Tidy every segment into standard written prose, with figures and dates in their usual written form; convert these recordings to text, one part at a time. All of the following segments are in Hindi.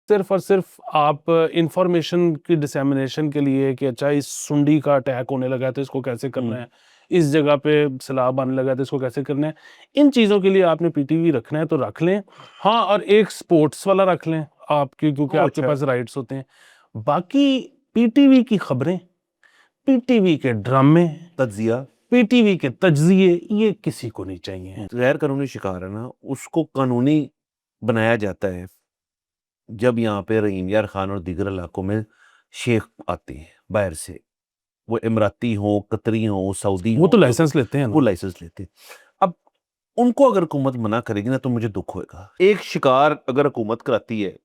सिर्फ और सिर्फ आप इंफॉर्मेशन की डिसेमिनेशन के लिए कि अच्छा इस सुंडी का अटैक होने लगा है तो इसको कैसे करना है, इस जगह पे सैलाब आने लगा है तो इसको कैसे करना है, इन चीज़ों के लिए आपने पीटीवी रखना है तो रख लें। हाँ, और एक स्पोर्ट्स वाला रख लें आपकी, क्योंकि आपके अच्छा। पास राइट्स होते हैं। बाकी पीटीवी की खबरें, पीटीवी के ड्रामे, तज्जिया पीटीवी के तज्जिए, ये किसी को नहीं चाहिए। गैर कानूनी शिकार है ना, उसको कानूनी बनाया जाता है जब यहाँ पे रहीम यार खान और दीगर इलाकों में शेख आते हैं बाहर से, वो इमराती हो, कतरी हो, सऊदी वो हो, तो लाइसेंस लेते हैं वो ना। लाइसेंस लेते हैं। अब उनको अगर हुकूमत मना करेगी ना तो मुझे दुख होएगा। एक शिकार अगर हुकूमत कराती है,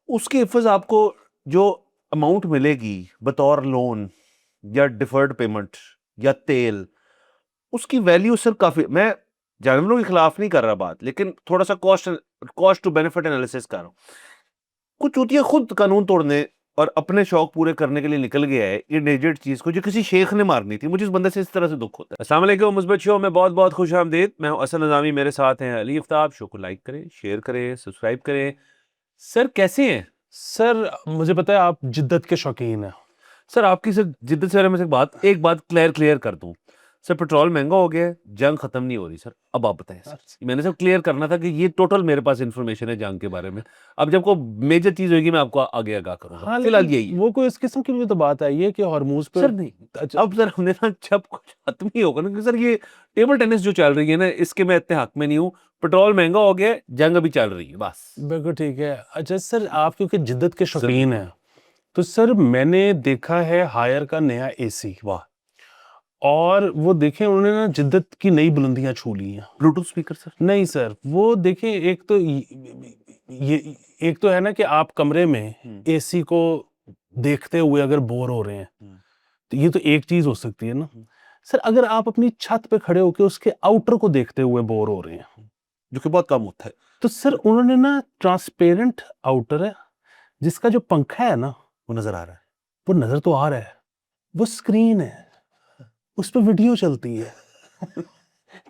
उसके एफज आपको जो अमाउंट मिलेगी बतौर लोन या डिफर्ड पेमेंट या तेल, उसकी वैल्यू सर काफी, मैं जानवरों के खिलाफ नहीं कर रहा बात, लेकिन थोड़ा सा कॉस्ट टू बेनिफिट एनालिसिस कर रहा हूं। कुछ चूतिया खुद कानून तोड़ने और अपने शौक पूरे करने के लिए निकल गया है इंडेंजर्ड चीज को जो किसी शेख ने मारनी थी। मुझे इस बंदे से इस तरह से दुख होता है। अस्सलाम वालेकुम मुस्बत शो में बहुत बहुत खुश आमदीद। मैं हूं असल नज़ामी, मेरे साथ हैं अली आफ्ताब। शो को लाइक करें, शेयर करें, सब्सक्राइब करें। सर कैसे हैं? सर मुझे पता है आप जिद्दत के शौकीन हैं। सर आपकी सर जिद्दत से मैं एक बात क्लियर कर दूं। सर पेट्रोल महंगा हो गया है, जंग खत्म नहीं हो रही सर। अब आप बताएं सर, मैंने सब क्लियर करना था कि ये टोटल मेरे पास इंफॉर्मेशन है जंग के बारे में। अब जब कोई मेजर चीज होगी मैं आपको आगे आगाह करूंगा, हाँ, फिलहाल लेकिन यही है। वो कोई इस किस्म की भी तो बात आई है कि हॉर्मूज पे। सर नहीं, अच्छा, अब सर हमने ना जब कुछ खत्म ही होगा ना कि सर ये टेबल टेनिस जो चल रही है ना, इसके मैं इतने हक में नहीं हूँ। पेट्रोल महंगा हो गया है, जंग अभी चल रही है बस। बिल्कुल ठीक है। अच्छा सर, आप क्योंकि जिद्दत के सर शौकीन हैं, तो सर मैंने देखा है हायर का नया एसी, वाह, और वो देखें उन्होंने ना जिद्दत की नई बुलंदियां छू ली हैं। Bluetooth speaker sir. नहीं सर, वो देखें, ये एक तो है ना कि आप कमरे में हम्म, एसी को देखते हुए अगर बोर हो रहे हैं, हम्म, तो ये तो एक चीज हो सकती है ना। हम्म, सर अगर आप अपनी छत पे खड़े होकर उसके आउटर को देखते हुए बोर हो रहे हैं, जो कि बहुत कम होता है। तो सर उन्होंने ना ट्रांसपेरेंट आउटर है, जिसका जो पंखा है ना, वो नजर आ रहा है। वो नजर तो आ रहा है, वो स्क्रीन है, उस पर वीडियो चलती है।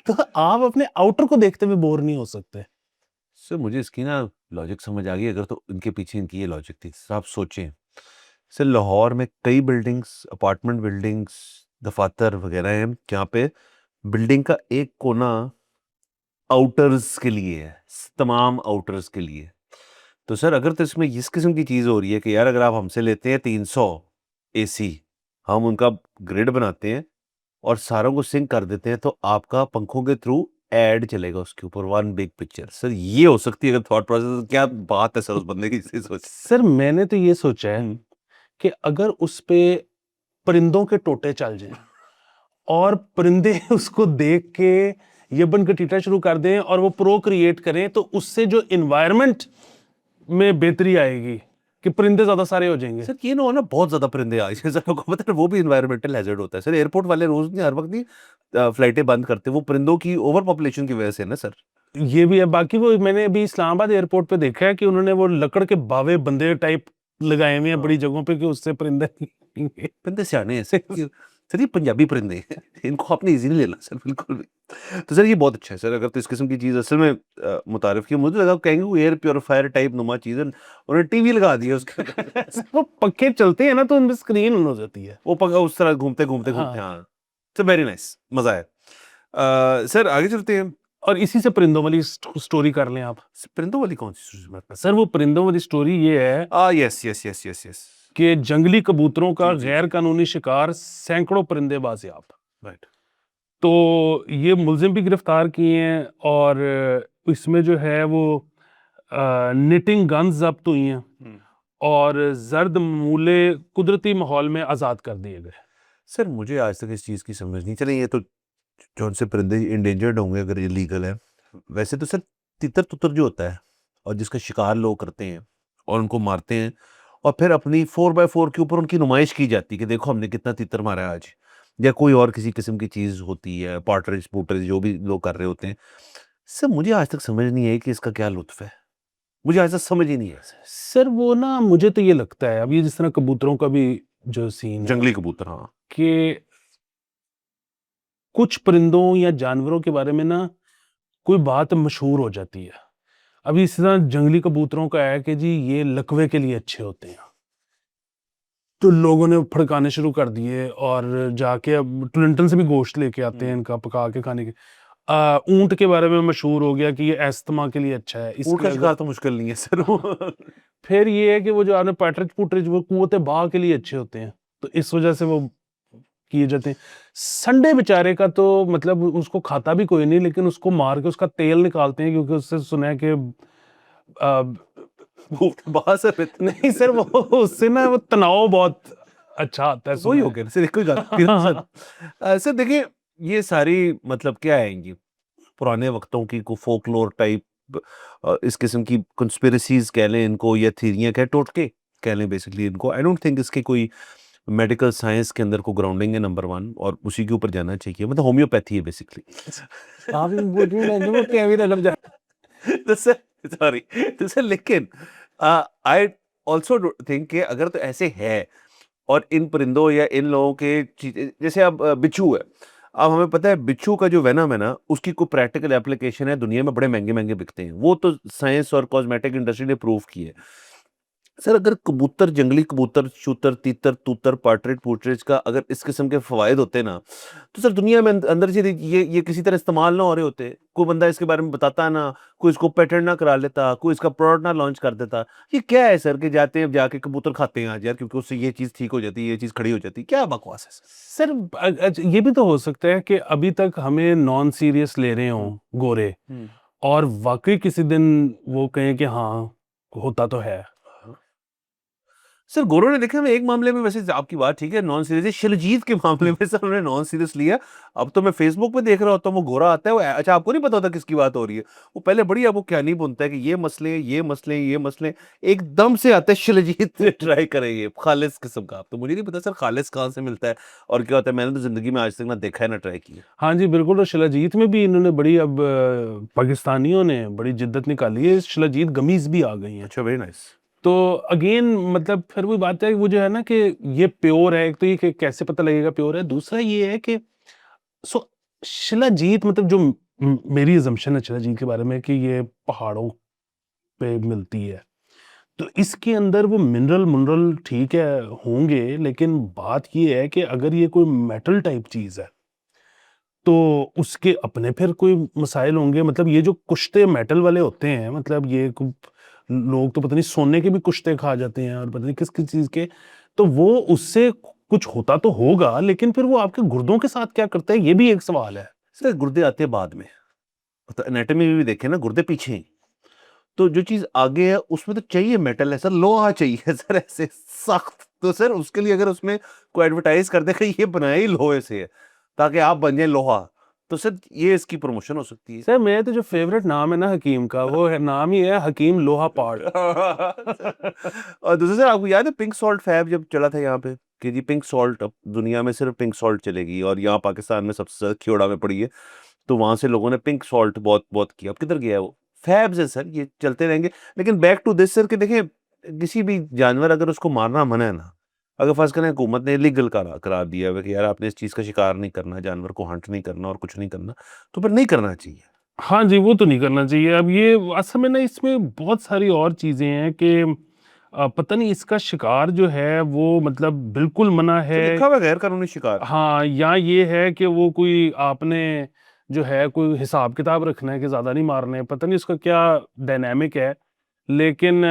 तो आप अपने आउटर को देखते हुए बोर नहीं हो सकते। सर मुझे इसकी ना लॉजिक समझ आ गई। अगर तो इनके पीछे इनकी ये लॉजिक थी सर, आप सोचें। सर लाहौर में कई बिल्डिंग्स, अपार्टमेंट बिल्डिंग्स, दफातर वगैरह हैं जहाँ पे बिल्डिंग का एक कोना आउटर्स के लिए है, तमाम आउटर्स के लिए। तो सर अगर तो इसमें इस किस्म की चीज़ हो रही है कि यार अगर आप हमसे लेते हैं 300 एसी, हम उनका ग्रिड बनाते हैं और सारों को सिंक कर देते हैं, तो आपका पंखों के थ्रू एड चलेगा उसके ऊपर, वन बिग पिक्चर। सर ये हो सकती है अगर थॉट प्रोसेस, क्या बात है सर उस बंदे की इसे सोच। सर मैंने तो ये सोचा है हम्म, कि अगर उस पे परिंदों के टोटे चल जाएं और परिंदे उसको देख के ये बन के टीटा शुरू कर दें और वो प्रोक्रिएट करें, तो उससे जो इन्वायरमेंट में बेहतरी आएगी कि परिंदे ज्यादा सारे हो जाएंगे। सर ये ना हो ना बहुत ज्यादा परिंदे आए सर, आपको पता है वो भी इन्वायरमेंटल हैजर्ड होता है सर। एयरपोर्ट वाले रोज नहीं, हर वक्त नहीं फ्लाइटें बंद करते, वो परिंदों की ओवर पॉपुलेशन की वजह से ना सर। ये भी है। बाकी वो मैंने अभी इस्लामाबाद एयरपोर्ट पे देखा है कि उन्होंने वो लकड़ के बावे बंदे टाइप लगाए हुए हैं हाँ, बड़ी जगहों पे कि उससे परिंदे नहीं परिंदे सियाने हैं सर सर ये पंजाबी परिंदे हैं, इनको आपने इजी नहीं लेना सर बिल्कुल भी। तो सर ये बहुत अच्छा है सर, अगर तो इस किस्म की चीज़ असल में मुतारिफ की। मुझे लगा कहेंगे वो एयर प्योरीफायर टाइप नुमा चीज़ है, उन्होंने टीवी लगा दिया उसके अंदर। सर, वो पंखे चलते हैं ना तो उनमें स्क्रीन हो जाती है। वो पका उस तरह घूमते घूमते घूमते, हाँ, हाँ। सर वेरी नाइस, मजा आया। सर आगे चलते हैं। और इसी से परिंदों वाली स्टोरी कर लें आप। परिंदों वाली कौन सी चीज़ बात सर वो परिंदों वाली स्टोरी ये है yes yes yes yes yes. कि जंगली कबूतरों का जी जी गैर जी। कानूनी शिकार सैकड़ों परिंदे बाजियाब। राइट। तो ये मुलजिम भी गिरफ्तार किए हैं, और इसमें जो है वो निटिंग गन्स जब्त हुई हैं और जर्द मूले कुदरती माहौल में आज़ाद कर दिए गए। सर मुझे आज तक इस चीज़ की समझ नहीं चली। ये तो जो उनसे परिंदे इंडेंजर्ड होंगे अगर ये लीगल है। वैसे तो सर तितर तुतर जो होता है और जिसका शिकार लोग करते हैं और उनको मारते हैं, और फिर अपनी 4x4 के ऊपर उनकी नुमाइश की जाती है कि देखो हमने कितना तितर मारा है आज, या कोई और किसी किस्म की चीज़ होती है, पार्टरिज पुटरिज जो भी लोग कर रहे होते हैं। सर मुझे आज तक समझ नहीं आई कि इसका क्या लुत्फ है। मुझे आज तक समझ ही नहीं है। सर वो ना, मुझे तो ये लगता है, अब ये जिस तरह कबूतरों का भी जो सीन है जंगली कबूतर, हाँ। कि कुछ परिंदों या जानवरों के बारे में ना कोई बात मशहूर हो जाती है, अभी इसी तरह जंगली कबूतरों का है कि जी ये लकवे के लिए अच्छे होते हैं, तो लोगों ने फड़काने शुरू कर दिए और जाके अब क्लिंटन से भी गोश्त लेके आते हैं इनका पका के खाने के। ऊंट के बारे में मशहूर हो गया कि ये अस्थमा के लिए अच्छा है, ऊँट इसके का अगर शिकार तो मुश्किल नहीं है सर वो। फिर ये है कि वो जो आपने पैट्रिज पुट्रिज वो कुव्वते बाह के लिए अच्छे होते हैं, तो इस वजह से वो किए जाते हैं। संडे बेचारे का तो मतलब उसको खाता भी कोई नहीं, लेकिन उसको मार के उसका तेल निकालते हैं क्योंकि उससे सुना है कि ऊँट बाहर से नहीं सर वो उससे ना वो तनाव बहुत अच्छा आता है वही सुना हो है। गया सर, कोई बात नहीं सर। सर देखिए, ये सारी मतलब क्या है ये पुराने वक्तों की को फोकलोर टाइप इस किस्म की कंस्पिरेसीज कह लें इनको या थीरियां कह टोटके कह लें बेसिकली इनको। आई डोंट थिंक इसके कोई मेडिकल साइंस के अंदर को ग्राउंडिंग है नंबर वन, और उसी के ऊपर जाना चाहिए, मतलब होम्योपैथी है बेसिकली। आप भी बोल रही हैं, वो क्या भी लग जाए। तो सर सॉरी, तो सर लेकिन आई ऑल्सो थिंक कि अगर तो ऐसे है और इन परिंदों या इन लोगों के जैसे अब बिच्छू है, अब हमें पता है बिच्छू का जो वेनम है ना उसकी कोई प्रैक्टिकल एप्लीकेशन है दुनिया में, बड़े महंगे महंगे बिकते हैं, वो तो साइंस और कॉस्मेटिक इंडस्ट्री ने प्रूव की है। सर अगर कबूतर, जंगली कबूतर, शूतर, तीतर, तूतर, पार्टरेट, पूटरेज का अगर इस किस्म के फवायद होते ना, तो सर दुनिया में अंदर से ये किसी तरह इस्तेमाल ना हो रहे होते, कोई बंदा इसके बारे में बताता ना, कोई इसको पेटेंट ना करा लेता, कोई इसका प्रोडक्ट ना लॉन्च कर देता। ये क्या है सर कि जाते हैं जाके कबूतर खाते हैं आज यार क्योंकि उससे ये चीज़ ठीक हो जाती है, ये चीज़ खड़ी हो जाती है, क्या बकवास है सर? सर ये भी तो हो सकता है कि अभी तक हमें नॉन सीरियस ले रहे हुँ, हों गोरे, हुँ। और वाकई किसी दिन वो कहें कि हाँ होता तो है। सर गोरों ने देखा, मैं एक मामले में वैसे आपकी बात ठीक है नॉन सीरियस है, शिलजीत के मामले में सर उन्होंने नॉन सीरियस लिया। अब तो मैं फेसबुक पे देख रहा होता हूँ वो गोरा आता है, वो अच्छा आपको नहीं पता होता किसकी बात हो रही है, वो पहले बड़ी आपको कहानी बुनता है कि ये मसले ये मसले ये मसले, एकदम से आता है शिलजीत ट्राई करेंगे खालिस किस्म का। तो मुझे नहीं पता सर खालिस कहाँ से मिलता है और क्या होता है, मैंने तो जिंदगी में आज तक ना देखा है ना ट्राई किया। हाँ जी, बिल्कुल। और शिलाजीत में भी इन्होंने बड़ी अब पाकिस्तानियों ने बड़ी जिद्दत निकाली है, शिलाजीत गमीज़ भी आ गई हैं। अच्छा, वेरी नाइस। तो अगेन मतलब फिर वही बात है, वो जो है ना कि ये प्योर है, एक तो ये कि कैसे पता लगेगा प्योर है, दूसरा ये है कि सो शिलाजीत मतलब जो मेरी अजम्पशन है शिलाजीत के बारे में कि ये पहाड़ों पे मिलती है। तो इसके अंदर वो मिनरल ठीक है होंगे, लेकिन बात ये है कि अगर ये कोई मेटल टाइप चीज़ है, तो उसके अपने फिर कोई मसाइल होंगे। मतलब ये जो कुश्ते मेटल वाले होते हैं, मतलब ये लोग तो पता नहीं सोने के भी कुश्ते खा जाते हैं और पता नहीं किस किस चीज के, तो वो उससे कुछ होता तो होगा, लेकिन फिर वो आपके गुर्दों के साथ क्या करता है, ये भी एक सवाल है। सर गुर्दे आते हैं बाद में, मतलब एनाटॉमी में भी देखें ना गुर्दे पीछे हैं। तो जो चीज़ आगे है उसमें तो चाहिए मेटल है सर, लोहा चाहिए सर ऐसे सख्त। तो सर उसके लिए अगर उसमें कोई एडवर्टाइज़ कर दे कि ये बनाया ही लोहे से है, ताकि आप बन जाएँ लोहा, तो सर ये इसकी प्रमोशन हो सकती है। सर मेरा तो जो फेवरेट नाम है ना हकीम का, वो है नाम ही है हकीम लोहा पाड़। और दूसरा सर आपको याद है पिंक सॉल्ट फैब जब चला था यहाँ पे कि जी पिंक सॉल्ट अब दुनिया में सिर्फ पिंक सॉल्ट चलेगी, और यहाँ पाकिस्तान में सबसे ज़्यादा खियोड़ा में पड़ी है, तो वहाँ से लोगों ने पिंक सॉल्ट बहुत बहुत किया। अब किधर गया है वो? फैब्स है सर, ये चलते रहेंगे। लेकिन बैक टू दिस सर कि देखिए किसी भी जानवर अगर उसको मारना मना है ना, अगर फ़र्ज़ करें हुकूमत ने लीगल करार दिया हुआ है कि यार आपने इस चीज़ का शिकार नहीं करना, जानवर को हंट नहीं करना और कुछ नहीं करना, तो फिर नहीं करना चाहिए। हाँ जी, वो तो नहीं करना चाहिए। अब ये असल में ना इसमें बहुत सारी और चीजें हैं कि पता नहीं इसका शिकार जो है वो मतलब बिल्कुल मना तो है। लिखा हुआ है गैर कानूनी शिकार। हाँ, या ये है कि वो कोई आपने जो है कोई हिसाब किताब रखना है कि ज़्यादा नहीं मारने हैं, पता नहीं उसका क्या डायनामिक है। लेकिन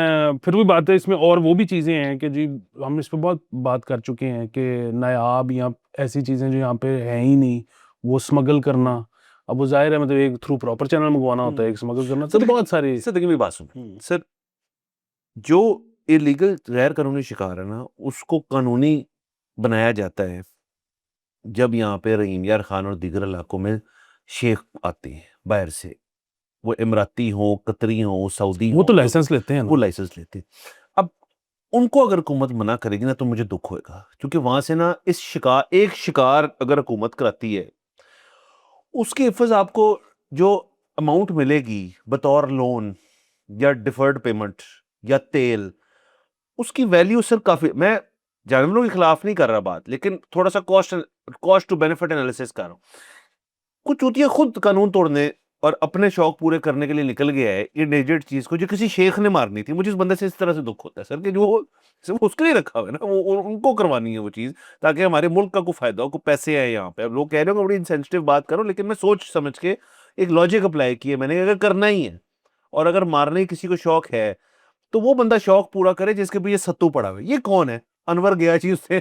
फिर भी बात है इसमें, और वो भी चीज़ें हैं कि जी हम इस पे बहुत बात कर चुके हैं कि नायाब या ऐसी चीज़ें जो यहाँ पे हैं ही नहीं, वो स्मगल करना। अब वो ज़ाहिर है मतलब एक थ्रू प्रॉपर चैनल मंगवाना होता है, एक स्मगल करना, तो बहुत सारी। सर देखिए मेरी बात सुन हुँ। सर, जो इलीगल गैर कानूनी शिकार है ना उसको कानूनी बनाया जाता है जब यहाँ पे रहीम यार खान और दीगर इलाकों में शेख आते हैं बाहर से, वो इमराती हों, कतरी हों, सऊदी वो हों, तो लाइसेंस लेते हैं वो ना। लाइसेंस लेते हैं। अब उनको अगर हुकूमत मना करेगी ना तो मुझे दुख होएगा, क्योंकि वहां से ना एक शिकार अगर हुकूमत कराती है, उसके एवज आपको जो अमाउंट मिलेगी बतौर लोन या डिफर्ड पेमेंट या तेल, उसकी वैल्यू सर काफी, मैं जानवरों के खिलाफ नहीं कर रहा बात, लेकिन थोड़ा सा cost cost to benefit analysis कर रहा हूँ। कुछ चूतिया खुद कानून तोड़ने और अपने शौक पूरे करने के लिए निकल गया है इन एजेड चीज को जो किसी शेख ने मारनी थी। मुझे इस बंदे से इस तरह से दुख होता है सर कि जो सिर्फ उसके लिए रखा हुआ है ना, वो उनको करवानी है वो चीज, ताकि हमारे मुल्क का कोई फायदा हो, कोई पैसे आए यहाँ पे। अब लोग कह रहे हो कि बड़ी इंसेंसिटिव बात करो, लेकिन मैं सोच समझ के एक लॉजिक अप्लाई किया मैंने, अगर करना ही है और अगर मारने ही किसी को शौक है तो वो बंदा शौक पूरा करे जिसके पीछे सत्तू पड़ा हुआ है। ये कौन है? अनवर गया चीज उसने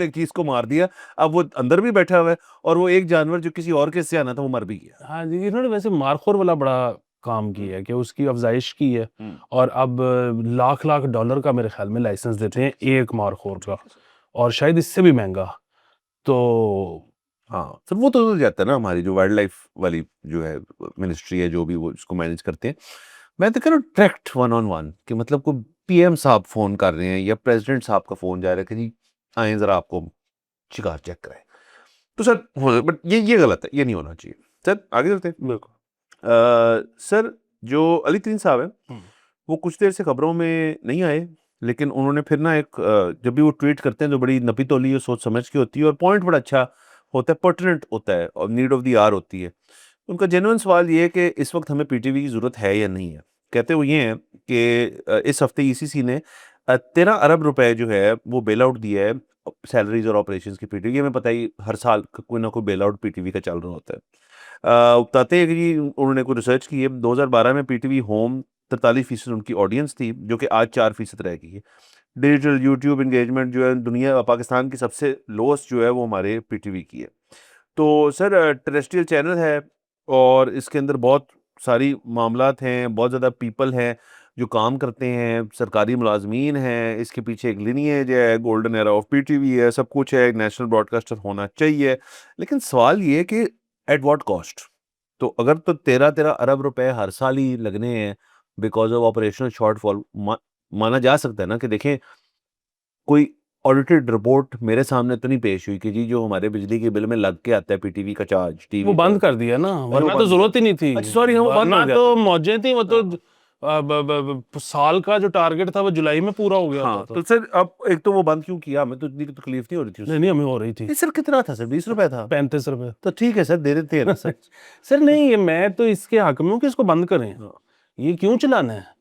एक चीज को मार दिया, अब वो अंदर भी बैठा हुआ है, और वो एक जानवर जो किसी और के से आना था वो मर भी गया। हाँ जी, इन्होंने वैसे मारखोर वाला बड़ा काम किया है कि उसकी अफजाइश की है, और अब लाख लाख डॉलर का मेरे ख्याल में लाइसेंस देते हैं एक मारखोर का, और शायद इससे भी महंगा। तो हाँ सर, वो तो जाता है ना, हमारी जो वाइल्ड लाइफ वाली जो है मिनिस्ट्री है, जो भी वो इसको मैनेज करते हैं। मैं तो कह रहा हूँ डायरेक्ट 1-on-1 कि मतलब कोई पीएम साहब फोन कर रहे हैं या प्रेसिडेंट साहब का फोन जा रहा है कि जी आए जरा आपको शिकार चेक कराए, तो सर हो, बट ये गलत है, ये नहीं होना चाहिए। सर आगे चलते हैं। बिल्कुल। सर जो अली तरीन साहब है, हम्म। वो कुछ देर से खबरों में नहीं आए, लेकिन उन्होंने फिर ना एक जब भी वो ट्वीट करते हैं तो बड़ी नपी तोली और सोच समझ के होती है, और पॉइंट बड़ा अच्छा होता है, पर्टिनेंट होता है, और नीड ऑफ द आवर होती है। उनका जेन्युइन सवाल ये है कि इस वक्त हमें पीटीवी की ज़रूरत है या नहीं है। कहते वो ये हैं कि इस हफ्ते ईसीसी ने 13 अरब रुपए जो है वो बेल आउट दिया है सैलरीज और ऑपरेशंस की पीटीवी। हमें पता ही हर साल कोई ना कोई बेल आउट पीटीवी का चल रहा होता है। बताते हैं कि जी उन्होंने कोई रिसर्च की है, 2012 में पीटीवी होम 43% उनकी ऑडियंस थी, जो कि आज 4% रह गई है। डिजिटल यूट्यूब इंगेजमेंट जो है दुनिया पाकिस्तान की सबसे लोएस्ट जो है वो हमारे पीटीवी की है। तो सर टेरेस्ट्रियल चैनल है, और इसके अंदर बहुत सारी मामलात हैं, बहुत ज़्यादा पीपल हैं जो काम करते हैं, सरकारी मुलाजमीन हैं, इसके पीछे एक लिनिएज है, गोल्डन एरा ऑफ पीटीवी है, सब कुछ है, एक नेशनल ब्रॉडकास्टर होना चाहिए। लेकिन सवाल ये है कि एट व्हाट कॉस्ट? तो अगर तो 13 अरब रुपए हर साल ही लगने हैं बिकॉज ऑफ ऑपरेशनल शॉर्टफॉल, माना जा सकता है ना कि देखें कोई ऑडिटेड रिपोर्ट मेरे सामने तो नहीं पेश हुई कि जी जो हमारे बिजली के बिल में लग के आता है पीटीवी का चार्ज, वो टीवी बंद का। कर दिया ना, अच्छा, वो वरना तो बंद जरूरत कर ही नहीं थी। अच्छा, सॉरी, हाँ, वो बंद वरना हो गया तो था। मौजें थी, वो तो हाँ। साल का जो टारगेट था वो जुलाई में पूरा हो गया होता हाँ, था। तो सर अब एक तो वो बंद क्यों किया? हमें तो इतनी तकलीफ नहीं हो रही थी नहीं उससे। नहीं, हमें हो रही थी। नहीं सर, कितना था सर? 20 रुपए था। 35 रुपए। तो ठीक है सर, दे देते हैं ना सर। सर नहीं, ये मैं तो इसके हक में हूँ कि इसको बंद करें, हाँ। ये क्यों चलाना है।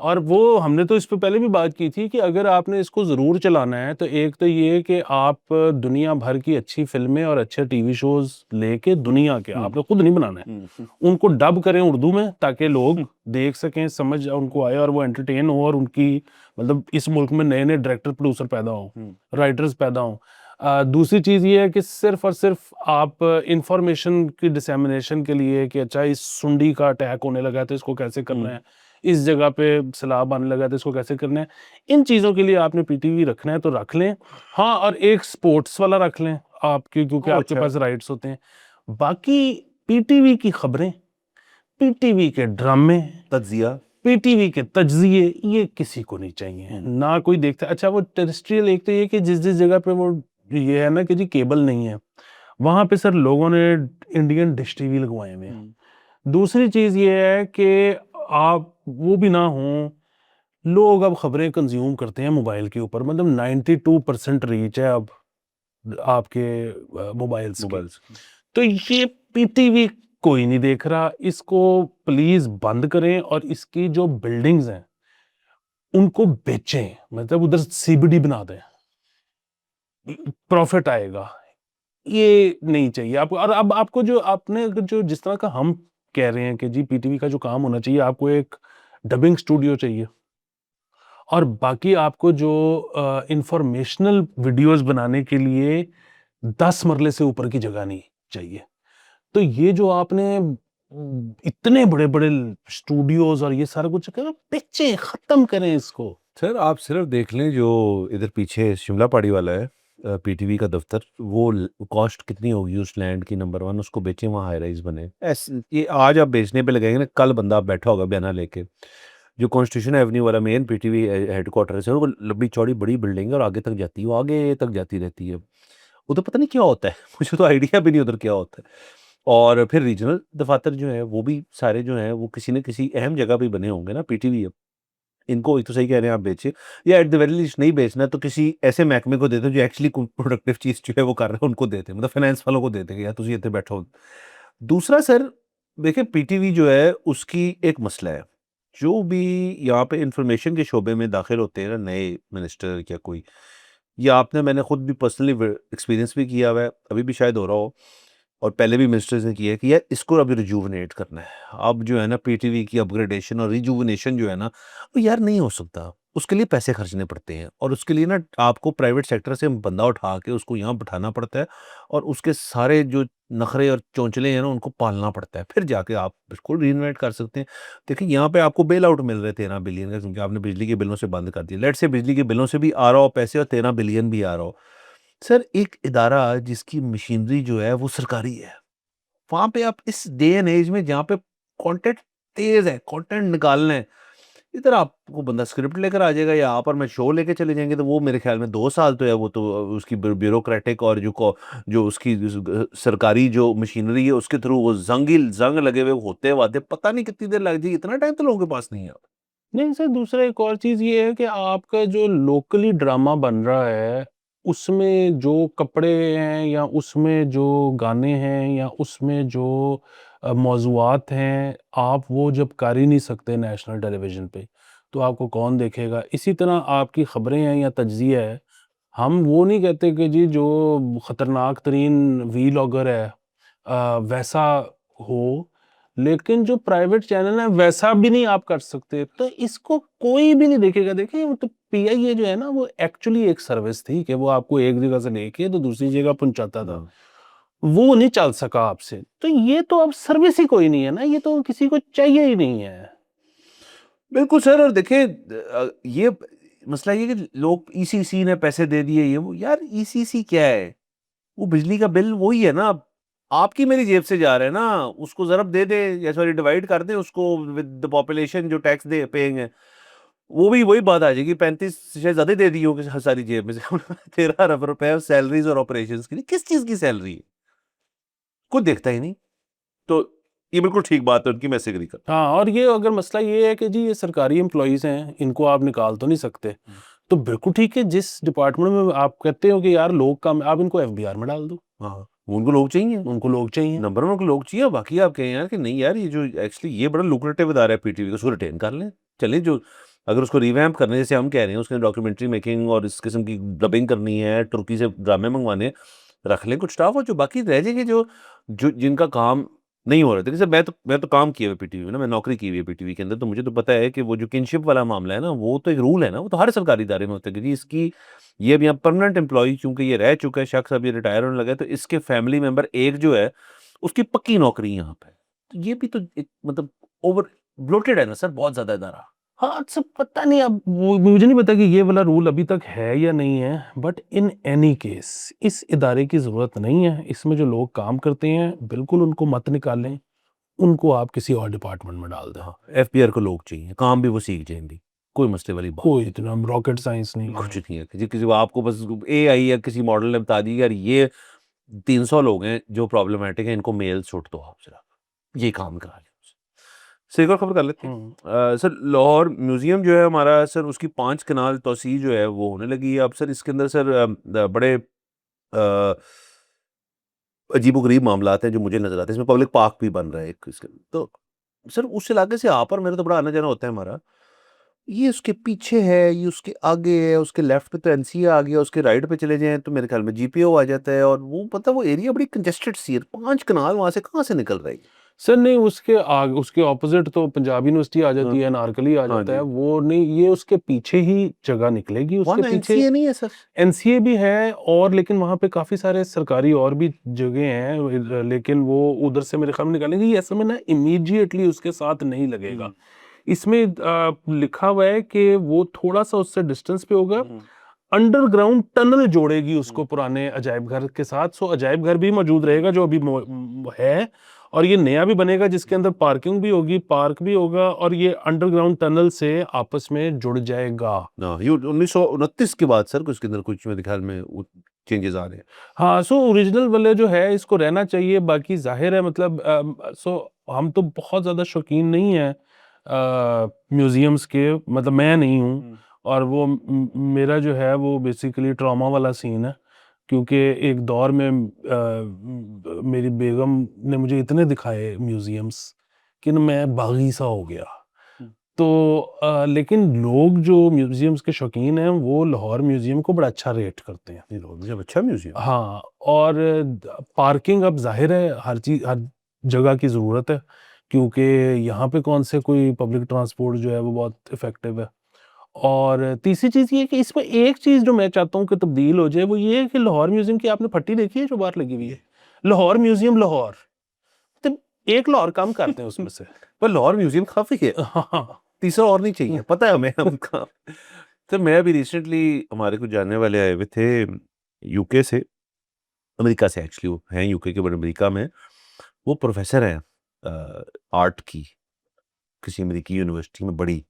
और वो हमने तो इस पे पहले भी बात की थी कि अगर आपने इसको जरूर चलाना है तो एक तो ये कि आप दुनिया भर की अच्छी फिल्में और अच्छे टीवी शोज लेके, दुनिया के आपने खुद नहीं बनाना है, उनको डब करें उर्दू में ताकि लोग देख सकें, समझ उनको आए और वो एंटरटेन हो, और उनकी मतलब इस मुल्क में नए नए डायरेक्टर प्रोड्यूसर पैदा हों, राइटर्स पैदा हों। दूसरी चीज़ ये है कि सिर्फ और सिर्फ आप इंफॉर्मेशन की डिसेमिनेशन के लिए कि अच्छा इस सुंडी का अटैक होने लगा है तो इसको कैसे करना है, इस जगह पे सैलाब आने लगा है तो इसको कैसे करना है, इन चीज़ों के लिए आपने पीटीवी रखना है तो रख लें। हाँ, और एक स्पोर्ट्स वाला रख लें आपकी, क्योंकि आपके अच्छा। पास राइट्स होते हैं। बाकी पीटीवी की खबरें, पीटीवी के ड्रामे, तज्जिया। पीटीवी के तज्जिए, ये किसी को नहीं चाहिए, ना कोई देखता। अच्छा, वो टेरेस्ट्रियल, एक तो ये कि जिस जिस जगह पे वो ये है ना कि जी केबल नहीं है, वहां पे सर लोगों ने इंडियन डिश टीवी लगवाए हुए हैं। दूसरी चीज ये है कि आप वो भी ना हो, लोग अब खबरें कंज्यूम करते हैं मोबाइल के ऊपर, मतलब 92% रीच है अब आपके मोबाइल्स की। मोबाइल्स। तो ये पीटीवी कोई नहीं देख रहा, इसको प्लीज बंद करें, और इसकी जो बिल्डिंग्स हैं उनको बेचें, मतलब उधर सीबीडी बना दें, प्रॉफिट आएगा। ये नहीं चाहिए आपको। और अब आपको जो आपने अगर जो जिस तरह का हम कह रहे हैं कि जी पीटीवी का जो काम होना चाहिए, आपको एक डबिंग स्टूडियो चाहिए, और बाकी आपको जो इंफॉर्मेशनल वीडियोस बनाने के लिए 10 मरले से ऊपर की जगह नहीं चाहिए। तो ये जो आपने इतने बड़े बड़े स्टूडियोज और ये सारा कुछ करो, बेचें, खत्म करें इसको। सर आप सिर्फ देख लें जो इधर पीछे शिमला पहाड़ी वाला है पीटीवी का दफ्तर, वो कॉस्ट कितनी होगी उस लैंड की? नंबर 1 उसको बेचें, वहाँ हाई राइज बने। ऐसे ये आज आप बेचने पे लगेंगे ना, कल बंदा बैठा होगा बयाना लेके। जो कॉन्स्टिट्यूशन एवेन्यू वाला मेन पीटीवी हेडक्वार्टर है सर, वो लंबी चौड़ी बड़ी बिल्डिंग है और आगे तक जाती है, वो आगे तक जाती रहती है। उधर पता नहीं क्या होता है मुझे तो आइडिया भी नहीं उधर क्या होता है। और फिर रीजनल दफातर जो है वो भी सारे जो हैं वो किसी न किसी अहम जगह पे बने होंगे ना। पीटीवी इनको एक तो सही कह रहे हैं आप बेचे, या एट द वेरी लीस्ट नहीं बेचना तो किसी ऐसे महकमे को देते जो एक्चुअली प्रोडक्टिव चीज जो है वो कर रहे हैं उनको देते, मतलब फाइनेंस वालों को देते कि यार तुम इतने बैठो। दूसरा सर, देखिए पीटीवी जो है उसकी एक मसला है, जो भी यहाँ पे इंफॉर्मेशन के शोबे में दाखिल होते हैं ना नए मिनिस्टर या कोई, या आपने मैंने खुद भी पर्सनली एक्सपीरियंस भी किया हुआ है, अभी भी शायद हो रहा हो, और पहले भी मिनिस्टर्स ने किया है कि यार इसको अब रिजुवनेट करना है। अब जो है ना पीटीवी की अपग्रेडेशन और रिजुवनेशन जो है ना वो यार नहीं हो सकता, उसके लिए पैसे खर्चने पड़ते हैं, और उसके लिए ना आपको प्राइवेट सेक्टर से बंदा उठा के उसको यहाँ बिठाना पड़ता है, और उसके सारे जो नखरे और चौंचले हैं ना उनको पालना पड़ता है, फिर जाके आप इसको रीइन्वेंट कर सकते हैं। देखिए यहाँ पे आपको बेल आउट मिल रहे 13 बिलियन का, क्योंकि आपने बिजली के बिलों से बंद कर दिया। लेट से बिजली के बिलों से भी आ रहा हो पैसे और 13 बिलियन भी आ रहा हो। सर एक इदारा जिसकी मशीनरी जो है वो सरकारी है, वहाँ पे आप इस डे एंड एज में जहाँ पे कंटेंट तेज़ है, कंटेंट निकालना है, इधर आपको बंदा स्क्रिप्ट लेकर आ जाएगा या आप और मैं शो लेके चले जाएँगे, तो वो मेरे ख़्याल में 2 साल तो है वो तो उसकी ब्यूरोक्रेटिक और जो उसकी सरकारी जो मशीनरी है उसके थ्रू वो ज़ंग लगे हुए होते-वाते पता नहीं कितनी देर लग जाएगी, इतना टाइम तो लोगों के पास नहीं है। नहीं सर, दूसरा एक और चीज़ ये है कि आपका जो लोकली ड्रामा बन रहा है, उसमें जो कपड़े हैं या उसमें जो गाने हैं या उसमें जो मौज़ूआत हैं, आप वो जब कर ही नहीं सकते नेशनल टेलीविज़न पे, तो आपको कौन देखेगा? इसी तरह आपकी खबरें हैं या तज्ज़िया है, हम वो नहीं कहते कि जी जो खतरनाक तरीन व्लॉगर है वैसा हो, लेकिन जो प्राइवेट चैनल है वैसा भी नहीं आप कर सकते, तो इसको कोई भी नहीं देखेगा। देखिए वो तो पीआईए जो है ना वो एक्चुअली एक सर्विस थी कि वो आपको एक जगह से लेके तो दूसरी जगह पहुंचाता था, हाँ। वो नहीं चल सका आपसे, तो ये तो अब सर्विस ही कोई नहीं है ना, ये तो किसी को चाहिए ही नहीं है। बिल्कुल सर, और देखिए ये मसला ये है कि लोग ईसीसी ने पैसे दे दिए ये वो, यार ईसीसी क्या है? वो बिजली का बिल वही है ना, आपकी मेरी जेब से जा रहा है ना, उसको ज़रब दे दें या सॉरी डिवाइड कर दें उसको विद द पॉपुलेशन जो टैक्स दे पेइंग है, वो भी वही बात आ जाएगी, 35 शायद ज़्यादा ही दे दी होगी सारी जेब में से। 13 अरब रुपए सैलरीज़ और ऑपरेशंस के लिए, किस चीज़ की सैलरी है? कोई देखता ही नहीं। तो ये बिल्कुल ठीक बात है उनकी, मैं इससे एग्री करता हाँ, और ये अगर मसला ये है कि जी ये सरकारी एम्प्लॉइज़ हैं, इनको आप निकाल तो नहीं सकते, हूँ। तो बिल्कुल ठीक है, जिस डिपार्टमेंट में आप कहते हो कि यार लोग कम, आप इनको एफबीआर में डाल दो, हाँ, उनको लोग चाहिए। उनको लोग चाहिए। नंबर 1 को लोग चाहिए, बाकी आप कहें यार कि नहीं यार ये जो एक्चुअली ये बड़ा लुक्रेटिव इदारा है पीटीवी का, उसको रिटेन कर लें। चलिए जो अगर उसको रिवैम्प करने जैसे हम कह रहे हैं, उसके डॉक्यूमेंट्री मेकिंग और इस किस्म की डबिंग करनी है, तुर्की से ड्रामे मंगवाने हैं, रख लें कुछ स्टाफ, और जो बाकी रह जाएँगे जो जो जिनका काम नहीं हो रहा। देखिए सर मैं तो काम किया हुआ है पीटीवी में ना, मैं नौकरी की हुई है पीटीवी के अंदर, तो मुझे तो पता है कि वो जो किनशिप वाला मामला है ना, वो तो एक रूल है ना, वो तो हर सरकारी इदारे में होता है कि जी इसकी ये अब यहाँ परमानेंट एम्प्लॉयी चूँकि ये रह चुका है शख्स, अब ये रिटायर होने लगा है, तो इसके फैमिली मेंबर एक जो है उसकी पक्की नौकरी यहाँ पे है। तो ये भी तो एक मतलब ओवर ब्लोटेड है ना सर बहुत ज़्यादा इदारा। हाँ, सब पता नहीं, अब वो मुझे नहीं पता कि ये वाला रूल अभी तक है या नहीं है, बट इन एनी केस इस इदारे की ज़रूरत नहीं है, इसमें जो लोग काम करते हैं, बिल्कुल उनको मत निकालें, उनको आप किसी और डिपार्टमेंट में डाल दें। हाँ, एफबीआर को लोग चाहिए, काम भी वो सीख जाएँगी, कोई मसले वाली बात कोई इतना रॉकेट साइंस नहीं कुछ है। नहीं है। किसी किसी को आपको बस एआई या किसी मॉडल ने बता दी यार ये 300 लोग हैं जो प्रॉब्लमैटिक हैं, इनको मेल छुट दो आप ज़रा, ये काम करा लें उनसे। सर एक और खबर कर लेते हैं। हुँ। सर लाहौर म्यूज़ियम जो है हमारा सर उसकी 5 कनाल तौसीह जो है वो होने लगी है। अब सर इसके अंदर सर बड़े अजीबो-गरीब मामलात हैं जो मुझे नज़र आते हैं। इसमें पब्लिक पार्क भी बन रहा है एक इसके, तो सर उस इलाके से आप और मेरा तो बड़ा आना-जाना होता है हमारा। ये उसके पीछे है, ये उसके आगे है, उसके लेफ्ट पे तो एनसीए आ गया, उसके राइट पे चले जाएँ तो मेरे ख्याल में जीपीओ आ जाता है, और वो पता है वो एरिया बड़ी कंजेस्टेड सी है। 5 कनाल वहाँ से कहाँ से निकल रहा है ये? सर नहीं, उसके ऑपोज़िट तो पंजाब यूनिवर्सिटी आ हाँ, जाती है, अनारकली आ हाँ जाता है, जी। वो नहीं, ये उसके पीछे ही जगह निकलेगी, उसके वहाँ पीछे एनसीए नहीं है सर? एनसीए भी है, और लेकिन वहाँ पे काफ़ी सारे सरकारी और भी जगह हैं, लेकिन वो उधर से मेरे ख्याल में निकालेंगे, ये असल में ना इमीडिएटली उसके साथ नहीं लगेगा। हुँ, इसमें लिखा हुआ है कि वो थोड़ा-सा उससे डिस्टेंस पे होगा, हुँ, अंडरग्राउंड टनल जोड़ेगी हुँ। उसको पुराने अजायब घर के साथ, सो अजायब घर भी मौजूद रहेगा जो अभी है, और ये नया भी बनेगा जिसके अंदर पार्किंग भी होगी, पार्क भी होगा, और ये अंडरग्राउंड टनल से आपस में जुड़ जाएगा। हाँ, ये 1929 के बाद सर कुछ इसके अंदर कुछ मेरे ख्याल में वो चेंजेज़ आ रहे हैं। हाँ, सो ओरिजिनल वाले जो है इसको रहना चाहिए, बाकी ज़ाहिर है मतलब सो हम तो बहुत ज़्यादा शौकीन नहीं हैं म्यूज़ियम्स के, मतलब मैं नहीं हूँ, हुँ, और वो मेरा जो है वो बेसिकली ट्रॉमा वाला सीन है क्योंकि एक दौर में मेरी बेगम ने मुझे इतने दिखाए म्यूजियम्स कि ना मैं बागी सा हो गया। तो लेकिन लोग जो म्यूजियम्स के शौकीन हैं वो लाहौर म्यूजियम को बड़ा अच्छा रेट करते हैं। म्यूजियम अच्छा म्यूजियम। हाँ, और पार्किंग अब जाहिर है हर चीज हर जगह की ज़रूरत है, क्योंकि यहाँ पे कौन से कोई पब्लिक ट्रांसपोर्ट जो है वो बहुत इफेक्टिव है। और तीसरी चीज़ ये है कि इसमें एक चीज़ जो मैं चाहता हूँ कि तब्दील हो जाए वो ये है कि लाहौर म्यूजियम की आपने पट्टी देखी है जो बाहर लगी हुई है, लाहौर म्यूजियम लाहौर, तो एक लाहौर कम करते हैं उसमें से। पर लाहौर म्यूजियम काफी है, हाँ, तीसरा और नहीं चाहिए, पता है हमें हमका। तो मैं अभी रिसेंटली, हमारे कुछ जानने वाले आए हुए थे यूके से, अमेरिका से एक्चुअली, वो हैं यूके के, बट अमेरिका में वो प्रोफेसर हैं आर्ट की, किसी अमेरिकी यूनिवर्सिटी में बड़ी।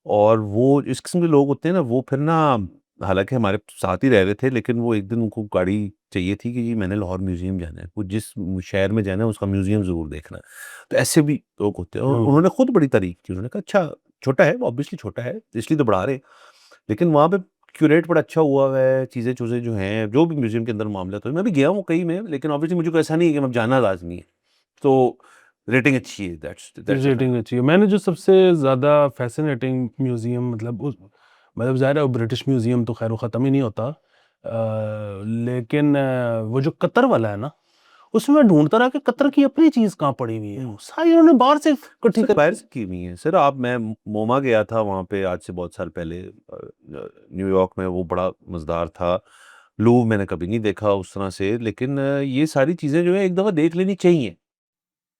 और वो इस किस्म के लोग होते हैं ना, वो फिर ना, हालांकि हमारे साथ ही रह रहे थे, लेकिन वो एक दिन उनको गाड़ी चाहिए थी कि जी मैंने लाहौर म्यूजियम जाना है, वो जिस शहर में जाना है उसका म्यूजियम जरूर देखना है। तो ऐसे भी लोग होते हैं, और उन्होंने खुद बड़ी तारीफ की। उन्होंने कहा अच्छा, छोटा है, ऑब्वियसली छोटा है, इसलिए तो बढ़ा रहे हैं, लेकिन वहाँ पे क्यूरेट बड़ा अच्छा हुआ है, चीज़ें चूज़ें जो हैं, जो भी म्यूजियम के अंदर मामला। तो मैं भी गया हूँ कई में, लेकिन ऑब्वियसली मुझे को ऐसा नहीं है कि मैं जाना लाजमी है। तो रेटिंग अच्छी है, दैट्स रेटिंग अच्छी है। मैंने जो सबसे ज़्यादा फैसिनेटिंग म्यूज़ियम, मतलब ज़ाहिर है वो ब्रिटिश म्यूज़ियम तो खैर वो ख़त्म ही नहीं होता, लेकिन वो जो कतर वाला है ना, उसमें मैं ढूंढता रहा कि कतर की अपनी चीज़ कहाँ पड़ी हुई है, सारी उन्होंने बाहर से इकट्ठी सर कर। बाहर से की हुई है सर। आप, मैं मोमा गया था वहाँ पे आज से बहुत साल पहले, न्यूयॉर्क में, वो बड़ा मज़ेदार था। लूव मैंने कभी नहीं देखा उस तरह से, लेकिन ये सारी चीज़ें जो है एक दफ़ा देख लेनी चाहिए,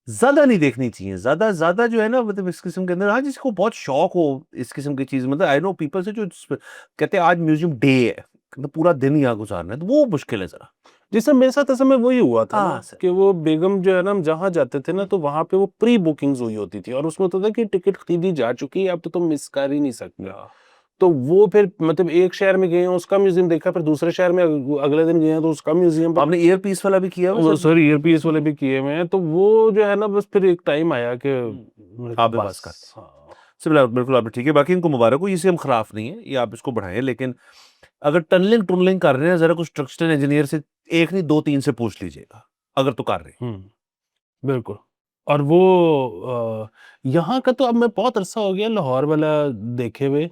ज़्यादा नहीं देखनी चाहिए। ज़्यादा ज़्यादा जो है ना, मतलब इस किस्म के अंदर, हाँ, जिसको बहुत शौक हो इस किस्म की चीज़, मतलब आई नो पीपल से जो कहते हैं आज म्यूजियम डे है, मतलब पूरा दिन यहाँ गुजारना है, तो वो मुश्किल है ज़रा। जैसे मेरे साथ असल में वही हुआ था हाँ ना सर। कि वो बेगम जो है ना, हम जहाँ जाते थे ना तो वहाँ पे वो प्री बुकिंग्स हुई होती थी और उसमें होता था कि टिकट खरीदी जा चुकी है, अब तो तुम मिस कर ही नहीं सकते। तो वो फिर मतलब एक शहर में गए हैं उसका म्यूजियम देखा, फिर दूसरे शहर में अगले दिन गए हैं तो उसका म्यूजियम। आपने ईयर पीस वाला भी किया हुआ वो सर? सर ईयरपीस वाले भी किए हुए हैं, तो वो जो है ना बस फिर एक टाइम आया कि मैंने कहा आप भी बस बस। करते हैं। हाँ, सर बिल्कुल आपने ठीक है, बाकी इनको मुबारक हो, इसे हम खिलाफ नहीं है, ये आप इसको बढ़ाएं, लेकिन अगर टनलिंग टनलिंग कर रहे हैं, जरा कुछ स्ट्रक्चरल इंजीनियर से, एक नहीं दो तीन से पूछ लीजिएगा, अगर तो कर रहे हैं। बिल्कुल। और वो यहाँ का तो अब मैं बहुत अरसा हो गया लाहौर वाला देखे हुए,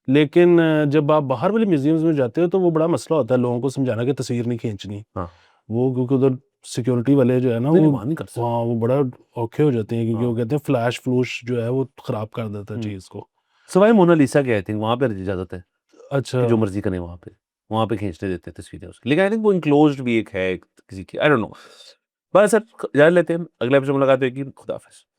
लेकिन जब आप बाहर वाले म्यूजियम्स में जाते हो तो वो बड़ा मसला होता है लोगों को समझाना कि तस्वीर नहीं खींचनी। हाँ, वो क्योंकि उधर सिक्योरिटी वाले जो है ना नहीं वो नहीं, वहाँ नहीं कर सकते। हाँ वो बड़ा औखे हो जाते हैं, क्योंकि हाँ। वो कहते हैं फ्लैश फ्लूश जो है वो खराब कर देता है चीज़ को। सवाई मोनालिसा के आई थिंक वहाँ पे इजाजत है अच्छा। कि जो मर्जी करें वहाँ पे खींचने देते हैं तस्वीरें उसकी, लेकिन आई थिंक वो इनक्लोज्ड भी एक है किसी की, आई डोंट नो। बस सर, इजाजत लेते हैं, अगले एपिसोड में मुलाकात होगी। खुदा हाफिज़।